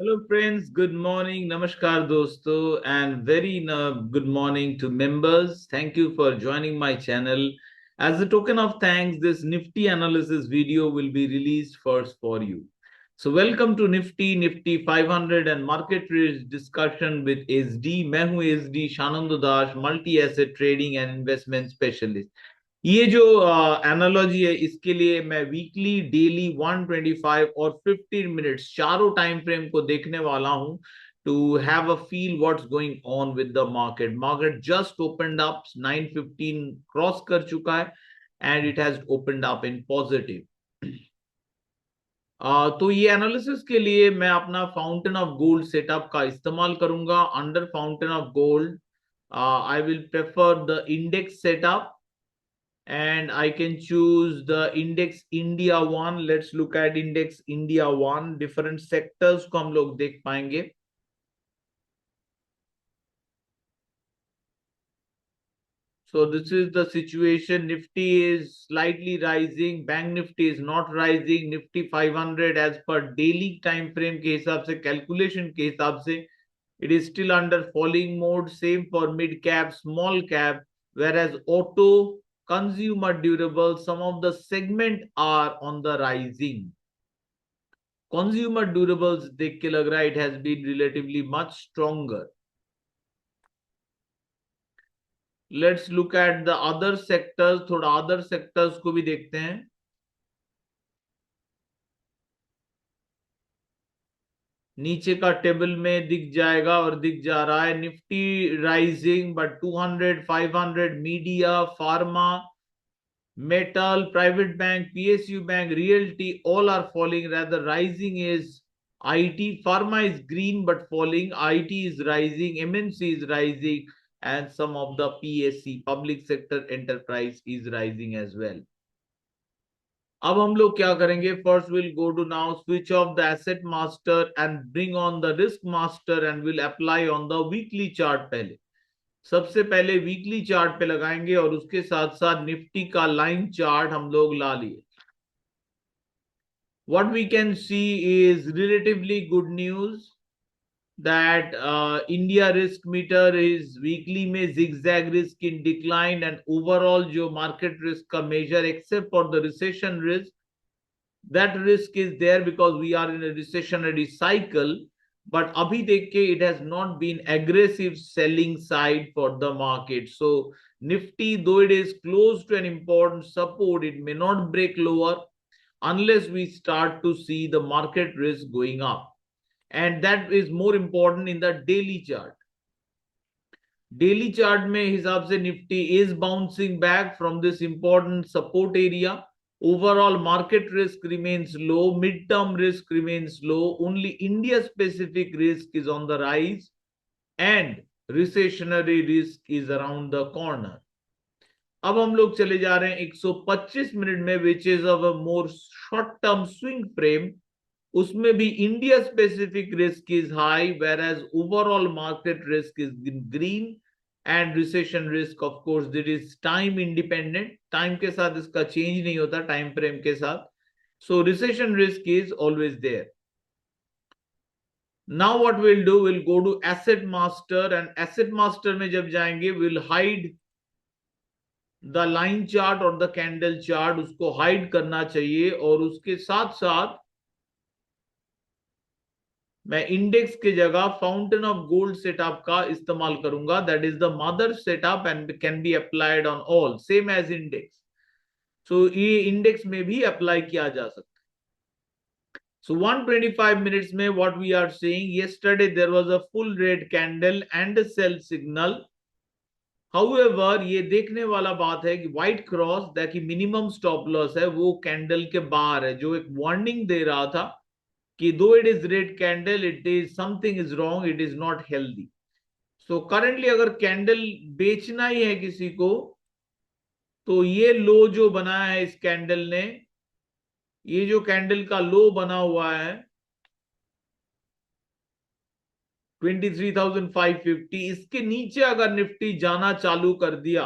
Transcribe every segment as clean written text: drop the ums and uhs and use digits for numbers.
Hello friends, good morning, namaskar dosto, and very good morning to members. Thank you for joining my channel. As a token of thanks, this Nifty analysis video will be released first for you. So welcome to Nifty 500 and market risk discussion with SD. मैं हूँ SD Shanand Das, multi asset trading and investment specialist. ये जो analogy है इसके लिए मैं weekly daily 125 और 15 minutes चारों टाइम फ्रेम को देखने वाला हूं to have a feel what's going on with the market. Market just opened up 915 cross कर चुका है and it has opened up in positive. तो ये एनालिसिस के लिए मैं अपना फाउंटेन ऑफ गोल्ड सेटअप का इस्तेमाल करूंगा। Under fountain of gold I will prefer the index setup and I can choose the index India 1. Let's look at index India 1. Different sectors को हम लोग देख पाएंगे। So this is the situation. Nifty is slightly rising. Bank Nifty is not rising. Nifty 500 as per daily time frame के हिसाब से calculation के हिसाब से it is still under falling mode. Same for mid cap, small cap, whereas auto, consumer durable, some of the segment are on the rising. Consumer durables देख के लग रहा है it has been relatively much stronger. Let's look at the other sectors. थोड़ा other sectors को भी देखते हैं। नीचे का टेबल में दिख जाएगा और दिख जा रहा है Nifty rising but 200 500 media pharma metal private bank PSU bank realty all are falling, rather rising is IT. Pharma is green but falling, IT is rising, MNC is rising, and some of the PSC public sector enterprise is rising as well. अब हम लोग क्या करेंगे, first will go to now switch off the asset master and bring on the risk master and will apply on the weekly chart. पहले सबसे पहले weekly chart पे लगाएंगे और उसके साथ साथ निफ्टी का लाइन चार्ट हम लोग ला लिए। What we can see is relatively good news that India risk meter is weekly में zigzag risk in decline and overall जो market risk का measure except for the recession risk, that risk is there because we are in a recessionary cycle. But abhi dekh ke it has not been aggressive selling side for the market. So Nifty, though it is close to an important support, it may not break lower unless we start to see the market risk going up. And that is more important in the daily chart. Daily chart में हिसाब से Nifty is bouncing back from this important support area. Overall market risk remains low, mid-term risk remains low, only India specific risk is on the rise and recessionary risk is around the corner. अब हम लोग चले जा रहे हैं 125 minute में, which is of a more short term swing frame. उसमें भी India specific risk is high whereas overall market risk is green and recession risk of course that is time independent, time के साथ इसका change नहीं होता time frame के साथ। So recession risk is always there. Now what will do, will go to asset master and asset master में जब जाएंगे will hide the line chart और द कैंडल चार्ट, उसको हाइड करना चाहिए। और उसके साथ साथ मैं इंडेक्स की जगह फाउंटेन ऑफ गोल्ड सेटअप का इस्तेमाल करूंगा, that is the mother setup and can be applied on all same as index. So ये इंडेक्स में भी अप्लाई किया जा सकता है। सो 125 मिनट्स में what we are seeing, yesterday there was a full red candle and sell signal. However ये देखने वाला बात है कि व्हाइट क्रॉस देखिए मिनिमम स्टॉप लॉस है वो कैंडल के बाहर है, जो एक वार्निंग दे रहा था कि दो it is red candle it is something is wrong, it is not healthy. So currently अगर कैंडल बेचना ही है किसी को तो ये लो जो बनाया है इस कैंडल ने, ये जो कैंडल का लो बना हुआ है 23,550, इसके नीचे अगर निफ्टी जाना चालू कर दिया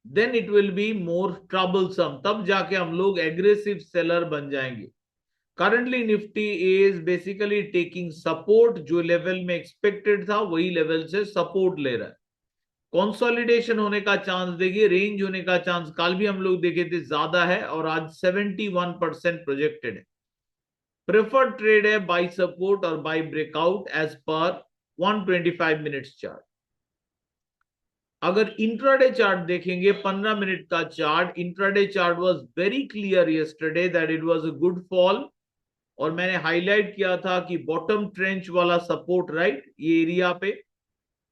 then it will be more troublesome, तब जाके हम लोग एग्रेसिव सेलर बन जाएंगे। Currently Nifty is basically taking support, जो लेवल में एक्सपेक्टेड था वही लेवल से सपोर्ट ले रहा है। कंसोलिडेशन होने का चांस देखिए, रेंज होने का चांस कल भी हम लोग देखे थे ज्यादा है और आज 71% प्रोजेक्टेड है। प्रेफर्ड ट्रेड है बाई सपोर्ट और buy breakout as per 125 minutes chart. अगर इंट्राडे चार्ट देखेंगे 15 मिनट का chart, intraday chart was very clear yesterday that it was a good fall, और मैंने हाईलाइट किया था कि बॉटम ट्रेंच वाला सपोर्ट राइट ये एरिया पे,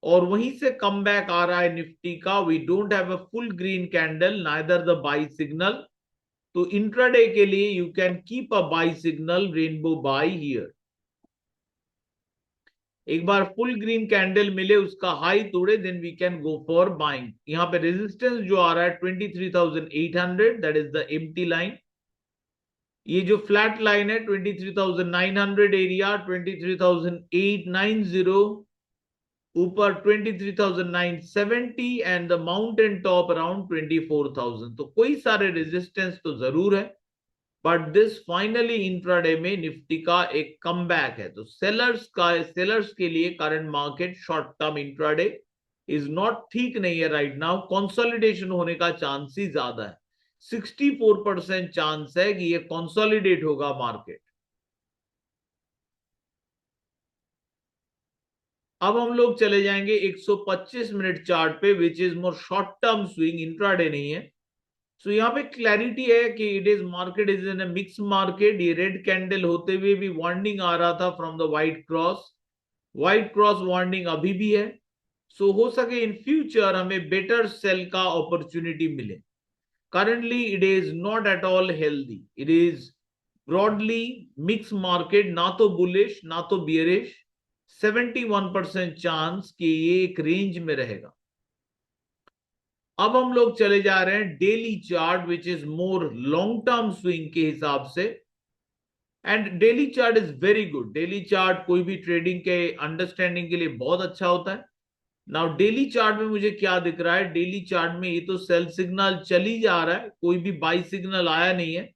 और वहीं से कम बैक आ रहा है निफ्टी का। We don't have a full green candle, neither the buy signal, तो इंट्राडे के लिए you can keep a buy signal, rainbow buy here. एक बार फुल ग्रीन कैंडल मिले, उसका हाई तोड़े, then we can go for buying. यहां पे रेजिस्टेंस जो आ रहा है 23,800, that is the empty line. ये जो फ्लैट लाइन है 23,900 एरिया, 23,890 ऊपर, 23,970 and the mountain top around 24,000। तो कोई सारे रेजिस्टेंस तो जरूर है, बट दिस फाइनली इंट्राडे में निफ्टी का एक कमबैक है। तो सेलर्स के लिए current market short term intraday is not ठीक नहीं है राइट नाउ। कंसोलिडेशन होने का चांस ही ज्यादा है, 64% चांस है कि ये कंसोलिडेट होगा मार्केट। अब हम लोग चले जाएंगे 125 मिनट चार्ट पे, which is more short term swing, intraday नहीं है। सो यहाँ पे क्लैरिटी है कि it is market is in a mix market. ये रेड कैंडल होते हुए भी वार्निंग आ रहा था from the white cross warning अभी भी है। सो हो सके इन फ्यूचर हमें बेटर सेल का अपॉर्चुनिटी मिले। Currently it is not at all healthy, it is broadly mix market, ना तो बुलिश ना तो बियरिश। 71% चांस कि ये एक रेंज में रहेगा। अब हम लोग चले जा रहे हैं daily chart, which is more long term swing के हिसाब से, and daily chart is very good. Daily chart कोई भी ट्रेडिंग के अंडरस्टैंडिंग के लिए बहुत अच्छा होता है। नाउ डेली चार्ट में मुझे क्या दिख रहा है, डेली चार्ट में ये तो सेल सिग्नल चली जा रहा है, कोई भी बाई सिग्नल आया नहीं है।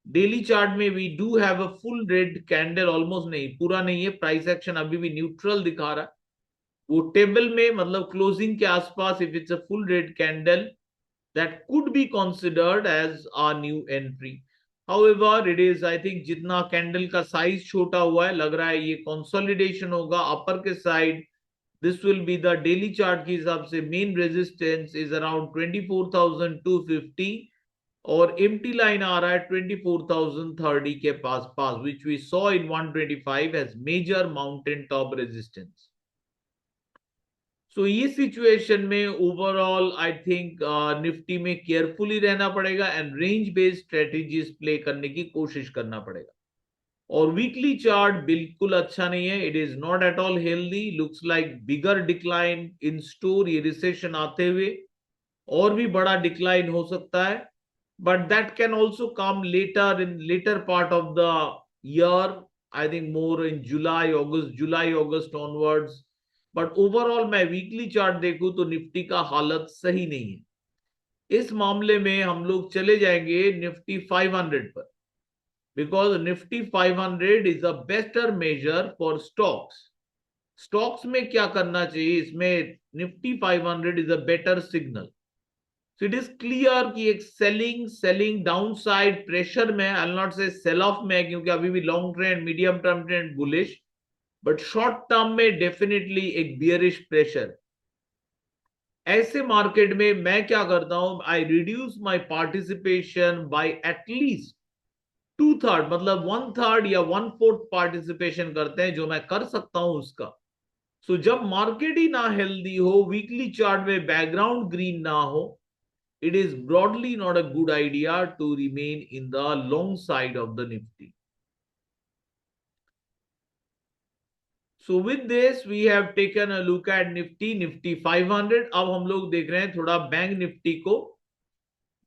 डेली चार्ट में we do have a full red candle, almost नहीं, पूरा नहीं है, प्राइस एक्शन अभी भी न्यूट्रल दिखा रहा है। वो टेबल में मतलब क्लोजिंग के आसपास, if it's a full red candle, that could be considered as a new entry. However, it is, I think, जितना कैंडल का साइज छोटा हुआ है, लग रहा है ये कंसोलिडेशन होगा अपर के side. This will be the daily chart के हिसाब से मेन रेजिस्टेंस इज अराउंड 24,250, और एम्प्टी लाइन आ रहा है 24,030 के पास पास, which we saw in 125 as major mountain top resistance. So ये सिचुएशन में ओवरऑल आई थिंक निफ्टी में केयरफुली रहना पड़ेगा and range based strategies play करने की कोशिश करना पड़ेगा। और वीकली चार्ट बिल्कुल अच्छा नहीं है, it is not at all healthy, looks like bigger decline in store. ये रिसेशन आते हुए और भी बड़ा डिक्लाइन हो सकता है, but that can also come later in later part of the year, I think more in July August onwards. But overall मैं वीकली चार्ट देखूं तो निफ्टी का हालत सही नहीं है। इस मामले में हम लोग चले जाएंगे निफ्टी 500 पर, because Nifty 500 is a better measure for stocks. Stocks में क्या करना चाहिए, इसमें Nifty 500 is a better signal. So it is clear कि एक सेलिंग डाउन साइड प्रेशर में, I will not say sell off में, क्योंकि अभी भी long trend, medium term trend bullish, but short term में डेफिनेटली एक बियरिश प्रेशर। ऐसे मार्केट में मैं क्या करता हूं, I reduce my participation bye at least 2/3, मतलब 1/3 या 1/4 पार्टिसिपेशन करते हैं, जो मैं कर सकता हूं उसका। सो जब मार्केट ही ना हेल्दी हो, वीकली चार्ट में बैकग्राउंड ग्रीन ना हो, it is broadly not a good idea to remain in the long side of the Nifty. So with this, we have taken a look at Nifty 500. अब हम लोग देख रहे हैं थोड़ा बैंक निफ्टी को।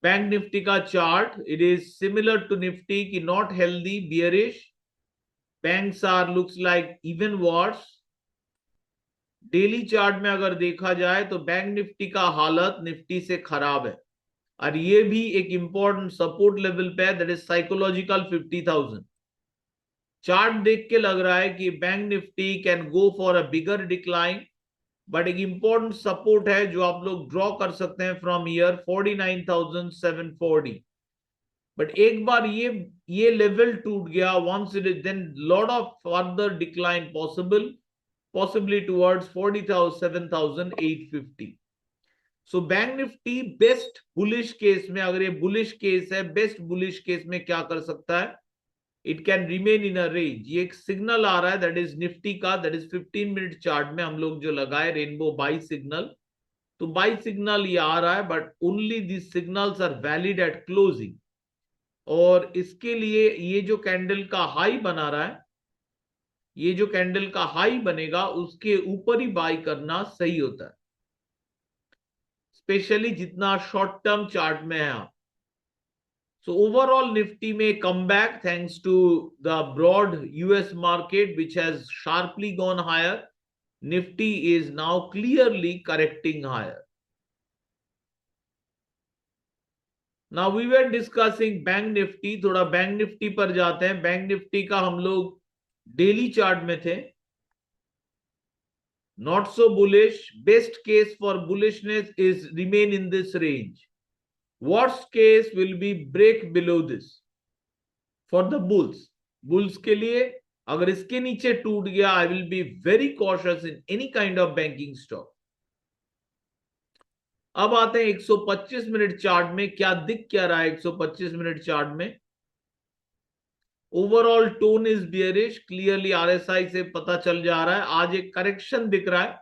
बैंक निफ्टी का chart, it is similar to Nifty की not healthy, bearish. Banks are looks like even worse. Daily chart में अगर देखा जाए तो बैंक निफ्टी का हालत निफ्टी से खराब है, और ये भी एक इंपॉर्टेंट सपोर्ट लेवल पे है, दैट इज साइकोलॉजिकल 50,000। चार्ट देख के लग रहा है कि bank Nifty can go for a bigger decline, but एक इंपॉर्टेंट सपोर्ट है जो आप लोग ड्रॉ कर सकते हैं फ्रॉम ईयर 49,740। बट एक बार ये लेवल टूट गया, once it is, then lot of further decline possible, possibly towards 47,850. So bank Nifty best bullish case में, अगर ये बुलिश केस है, बेस्ट बुलिश केस में क्या कर सकता है, it can remain in a range. ये एक सिग्नल आ रहा है दैट इज निफ्टी का, दैट इज 15 मिनट चार्ट में हम लोग जो लगाए रेनबो बाई सिग्नल, तो बाई सिग्नल ये आ रहा है, but only this signals are valid at closing. और इसके लिए ये जो कैंडल का हाई बना रहा है, ये जो कैंडल का हाई बनेगा उसके ऊपर ही बाई करना सही होता है, स्पेशली जितना शॉर्ट टर्म चार्ट में है आप। So overall Nifty may come back thanks to the broad US market which has sharply gone higher. Nifty is now clearly correcting higher. Now we were discussing Bank Nifty, थोड़ा Bank Nifty पर जाते हैं। Bank Nifty का हम लोग daily chart में थे, not so bullish. Best case for bullishness is remain in this range. Worst case will be break below this for the bulls. Bulls के लिए अगर इसके नीचे टूट गया, I will be very cautious in any kind of banking stock. अब आते हैं 125 मिनट चार्ट में, क्या दिख क्या रहा है 125 मिनट चार्ट में। Overall tone is bearish, clearly RSI से पता चल जा रहा है। आज एक करेक्शन दिख रहा है,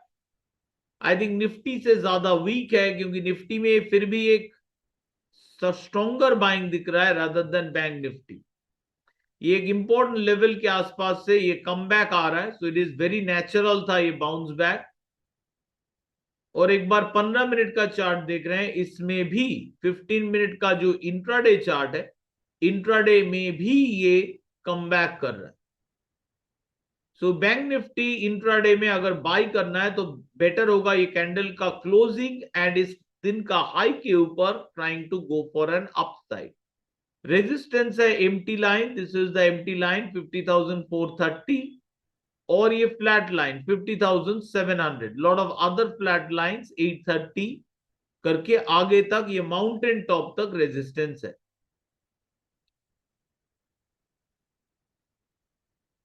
आई थिंक निफ्टी से ज्यादा वीक है, क्योंकि निफ्टी में फिर भी एक स्ट्रॉन्गर बाइंग दिख रहा है रादर देन बैंक निफ्टी। ये एक इंपॉर्टेंट लेवल के आसपास से ये कम बैक आ रहा है, सो इट इज वेरी नेचुरल था ये बाउंस बैक। और एक बार 15 मिनट का चार्ट देख रहे हैं, इसमें भी 15 मिनट का जो इंट्राडे चार्ट है, इंट्राडे में भी ये कम बैक कर रहा है। सो बैंक निफ्टी इंट्राडे में अगर बाई करना है तो बेटर होगा ये कैंडल का क्लोजिंग एंड इस दिन का हाई के ऊपर trying to go for an upside. Resistance है empty line, this is the empty line 50,430, और ये flat line 50,700, lot of other flat lines 830 करके आगे तक ये माउंटेन टॉप तक रेजिस्टेंस है।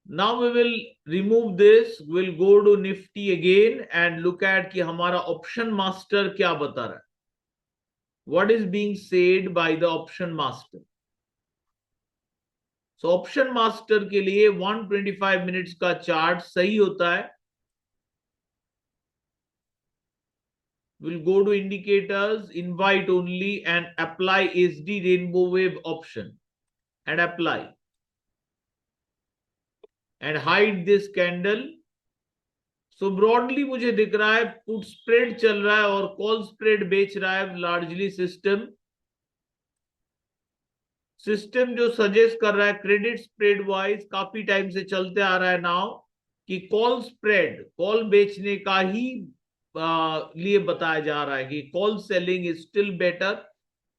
Now we will remove this, will go to Nifty again and look at कि हमारा ऑप्शन मास्टर क्या बता रहा है, what is being said by the option master. So option master के लिए 125 मिनट्स का चार्ट सही होता है। We'll go to indicators, invite only and apply SD rainbow wave option and apply and hide this candle. So broadly मुझे दिख रहा है पुट स्प्रेड चल रहा है और कॉल स्प्रेड बेच रहा है लार्जली सिस्टम जो सजेस्ट कर रहा है क्रेडिट स्प्रेड वाइज काफी टाइम से चलते आ रहा है नाउ कि कॉल स्प्रेड, कॉल बेचने का ही लिए बताया जा रहा है कि call selling is still better.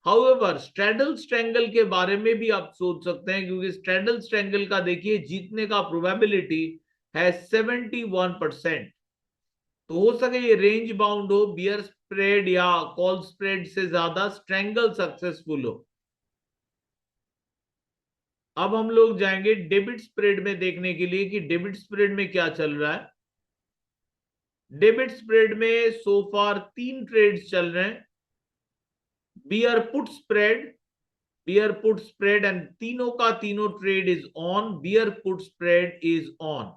However straddle strangle के बारे में भी आप सोच सकते हैं, क्योंकि स्ट्रैडल स्ट्रैंगल का देखिए जीतने का प्रोबेबिलिटी है 71%। तो हो सके ये रेंज बाउंड हो, बियर स्प्रेड या कॉल स्प्रेड से ज्यादा स्ट्रैंगल सक्सेसफुल हो। अब हम लोग जाएंगे डेबिट स्प्रेड में देखने के लिए कि डेबिट स्प्रेड में क्या चल रहा है। डेबिट स्प्रेड में सो फार 3 ट्रेड्स चल रहे हैं, बियर पुट स्प्रेड एंड तीनों का तीनों trade is on, beer put spread is on.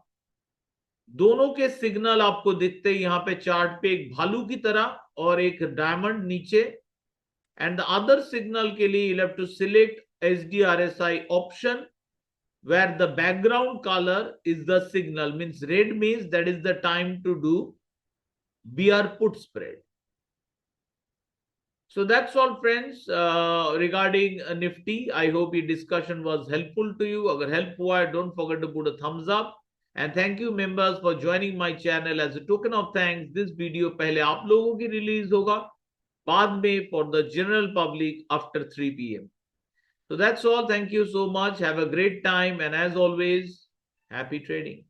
दोनों के सिग्नल आपको दिखते हैं यहां पे चार्ट पे, एक भालू की तरह और एक डायमंड नीचे। एंड द अदर सिग्नल के लिए you have to select SDRSI option where the background color is the signal, means red means that is the time to do bear put spread. So that's all friends regarding Nifty. I hope your discussion was helpful to you. Agar help hua hai, don't forget to put a thumbs up and thank you members for joining my channel. As a token of thanks, this video पहले आप लोगों की release होगा, बाद में for the general public after 3 PM. So that's all. Thank you so much. Have a great time. And as always, Happy trading.